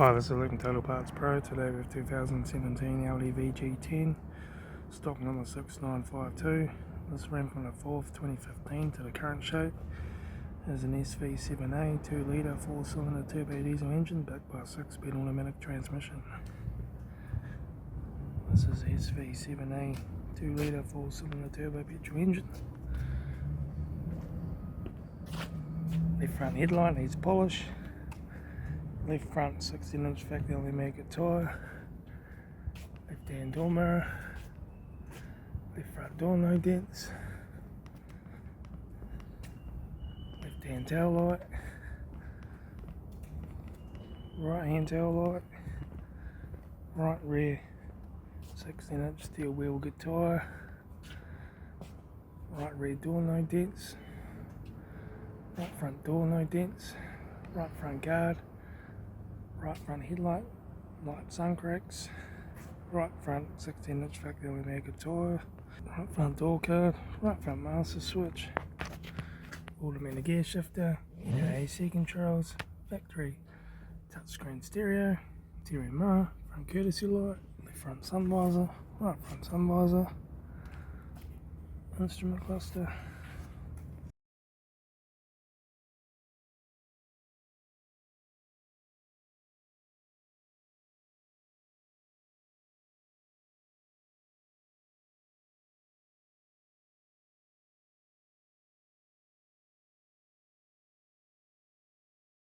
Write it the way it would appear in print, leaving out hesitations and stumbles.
Hi, this is Litre Total Parts Pro. Today with 2017 LDV G10, stock number 6952. This ran from the 4th 2015 to the current shape. Is an SV7A 2-litre 4-cylinder turbo diesel engine backed by a 6-speed automatic transmission. This is SV7A 2-litre 4-cylinder turbo petrol engine. Left front headlight needs polish. Left front 16-inch factory American tyre. Left hand door mirror. Left front door no dents. Left hand tail light. Right hand tail light. Right rear 16-inch steel wheel good tyre. Right rear door no dents. Right front door no dents. Right front guard. Right front headlight, light sun cracks, right front 16-inch factory American tyre, right front door card, right front master switch, automatic gear shifter, AC controls, factory touchscreen stereo, interior mirror, front courtesy light, left front sun visor, right front sun visor, instrument cluster.